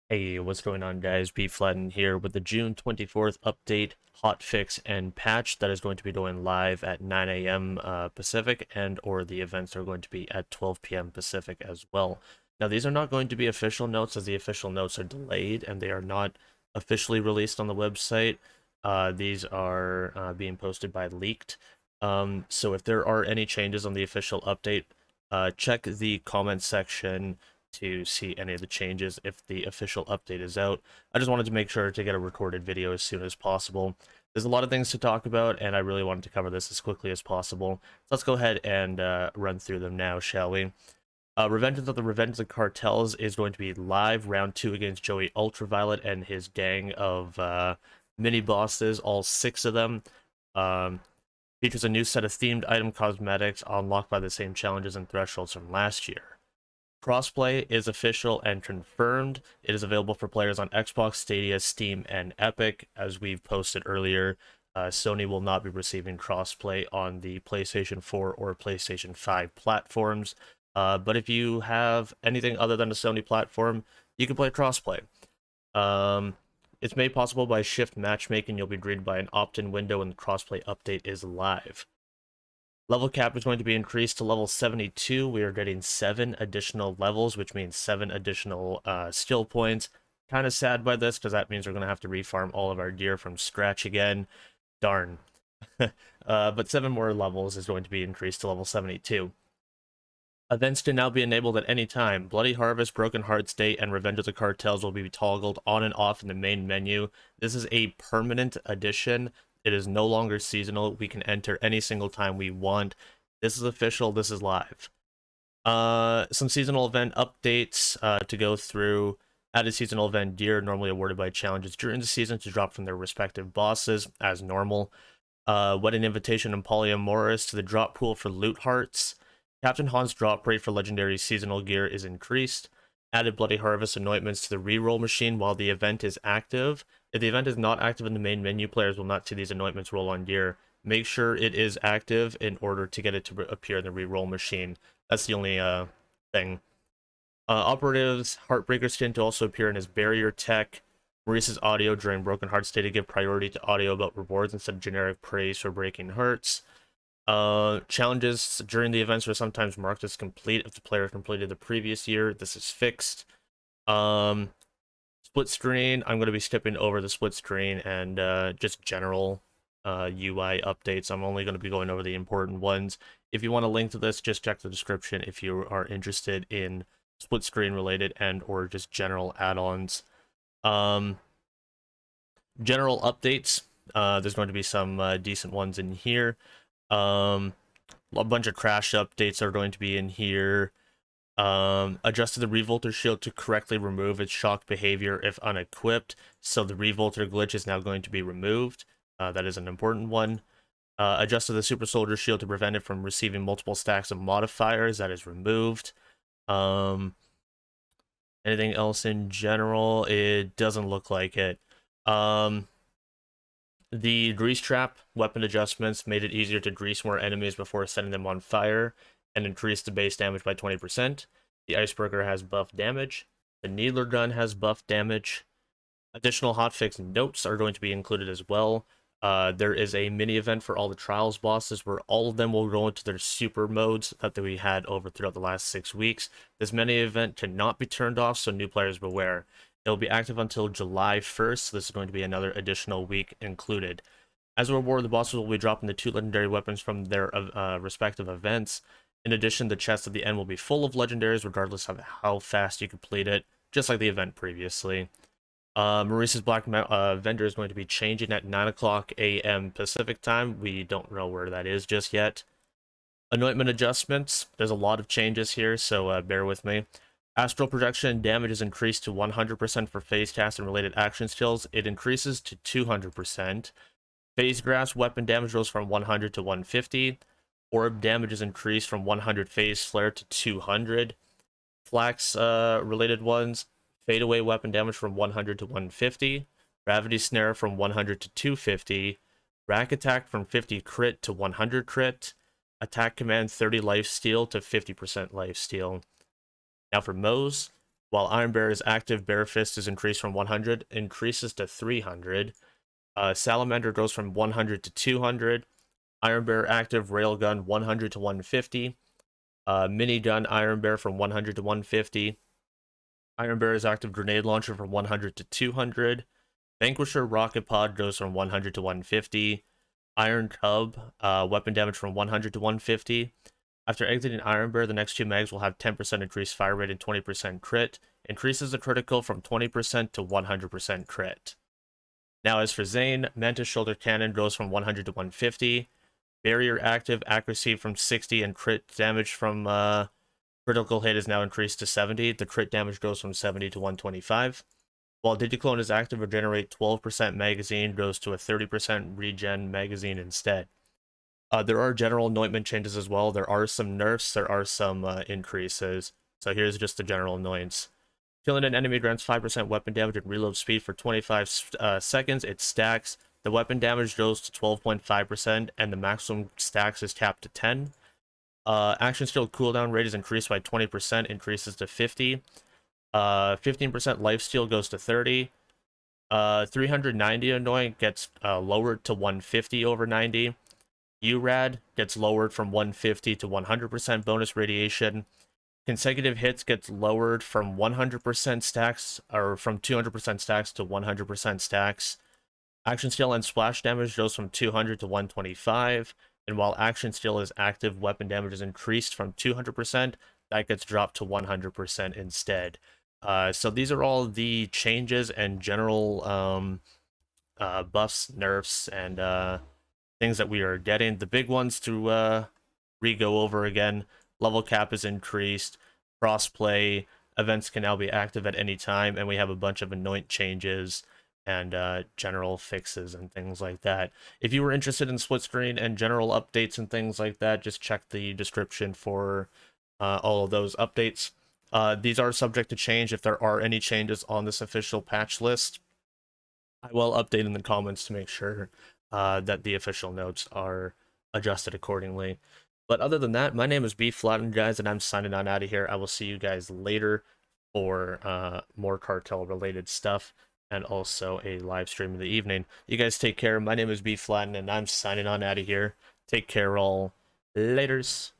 Hey, what's going on, guys? Bflattened here with the June 24th update, hotfix, and patch that is going to be going live at 9 a.m. Pacific, and or the events are going to be at 12 p.m. Pacific as well. Now, these are not going to be official notes, as the official notes are delayed and they are not officially released on the website. These are being posted by Leaked. So if there are any changes on the official update, check the comment section to see any of the changes if the official update is out. I just wanted to make sure to get a recorded video as soon as possible. There's a lot of things to talk about, and I really wanted to cover this as quickly as possible. So let's go ahead and run through them now, shall we? Revenge of the Cartels is going to be live, round 2 against Joey Ultraviolet and his gang of mini bosses, all 6 of them. Features a new set of themed item cosmetics unlocked by the same challenges and thresholds from last year. Crossplay is official and confirmed. It is available for players on Xbox, Stadia, Steam, and Epic. As we've posted earlier, Sony will not be receiving crossplay on the PlayStation 4 or PlayStation 5 platforms. But if you have anything other than a Sony platform, you can play crossplay. It's made possible by Shift Matchmaking. You'll be greeted by an opt-in window when the crossplay update is live. Level cap is going to be increased to level 72. We are getting 7 additional levels, which means 7 additional skill points. Kind of sad by this, because that means we're going to have to refarm all of our gear from scratch again. Darn. But 7 more levels is going to be increased to level 72. Events can now be enabled at any time. Bloody Harvest, Broken Hearts Day, and Revenge of the Cartels will be toggled on and off in the main menu. This is a permanent addition. It is no longer seasonal. We can enter any single time we want. This is official. This is live. Some seasonal event updates to go through. Added seasonal event gear normally awarded by challenges during the season to drop from their respective bosses as normal. Wedding Invitation and Polyamorous to the drop pool for loot hearts. Captain Han's drop rate for legendary seasonal gear is increased. Added Bloody Harvest anointments to the reroll machine while the event is active. If the event is not active in the main menu, players will not see these anointments roll on gear. Make sure it is active in order to get it to appear in the reroll machine. That's the only thing. Operatives Heartbreaker skin to also appear in his barrier tech. Maurice's audio during Broken Hearts Day to give priority to audio about rewards instead of generic praise for breaking hearts. Challenges during the events are sometimes marked as complete if the player completed the previous year. This is fixed. Split screen, I'm going to be skipping over the split screen and just general UI updates. I'm only going to be going over the important ones. If you want a link to this, just check the description if you are interested in split screen related and or just general add-ons. General updates, there's going to be some decent ones in here. A bunch of crash updates are going to be in here. Adjusted the Revolter shield to correctly remove its shock behavior if unequipped, so the Revolter glitch is now going to be removed. That is an important one. Adjusted the Super Soldier shield to prevent it from receiving multiple stacks of modifiers. That is removed. Anything else in general? It doesn't look like it. The grease trap weapon adjustments made it easier to grease more enemies before setting them on fire and increased the base damage by 20%. The Icebreaker has buff damage. The Needler gun has buff damage. Additional hotfix notes are going to be included as well. There is a mini event for all the Trials bosses where all of them will go into their super modes that we had over throughout the last 6 weeks. This mini event cannot be turned off, so new players beware. It will be active until July 1st, so this is going to be another additional week included. As a reward, the bosses will be dropping the 2 legendary weapons from their respective events. In addition, the chest at the end will be full of legendaries, regardless of how fast you complete it, just like the event previously. Maurice's Black Vendor is going to be changing at 9 o'clock a.m. Pacific time. We don't know where that is just yet. Anointment adjustments. There's a lot of changes here, so bear with me. Astral projection damage is increased to 100% for phase cast and related action skills. It increases to 200%. Phase grasp weapon damage goes from 100 to 150. Orb damage is increased from 100 phase flare to 200. Flax related ones. Fade away weapon damage from 100 to 150. Gravity snare from 100 to 250. Rack attack from 50 crit to 100 crit. Attack command 30 life steal to 50% life steal. Now for Moe's, While Iron Bear's active Bear Fist is increased from 100, increases to 300. Salamander goes from 100 to 200. Iron Bear active Railgun 100 to 150. Minigun Iron Bear from 100 to 150. Iron Bear's active Grenade Launcher from 100 to 200. Vanquisher Rocket Pod goes from 100 to 150. Iron Cub, weapon damage from 100 to 150. After exiting Iron Bear, the next two mags will have 10% increased fire rate and 20% crit. Increases the critical from 20% to 100% crit. Now, as for Zane, Mantis Shoulder Cannon goes from 100 to 150. Barrier active accuracy from 60 and crit damage from critical hit is now increased to 70. The crit damage goes from 70 to 125. While Digiclone is active, regenerate 12% magazine goes to a 30% regen magazine instead. There are general anointment changes as well. There are some nerfs, there are some increases. So here's just the general annoyance. Killing an enemy grants 5% weapon damage and reload speed for 25 seconds. It stacks. The weapon damage goes to 12.5%, and the maximum stacks is capped to 10. Action skill cooldown rate is increased by 20%, increases to 50. 15% lifesteal goes to 30. 390 annoying gets lowered to 150 over 90. URAD gets lowered from 150 to 100% bonus radiation. Consecutive hits gets lowered from 100% stacks, or from 200% stacks to 100% stacks. Action steal and splash damage goes from 200 to 125. And while action steal is active, weapon damage is increased from 200%. That gets dropped to 100% instead. So these are all the changes and general buffs, nerfs, and things that we are getting. The big ones to re-go over again: level cap is increased, crossplay events can now be active at any time, and we have a bunch of anoint changes and general fixes and things like that. If you were interested in split screen and general updates and things like that, just check the description for all of those updates. These are subject to change. If there are any changes on this official patch list, I will update in the comments to make sure that the official notes are adjusted accordingly. But other than that, my name is Bflattened, guys, and I'm signing on out of here. I will see you guys later for more cartel-related stuff and also a live stream in the evening. You guys take care. My name is Bflattened, and I'm signing on out of here. Take care, all. Laters.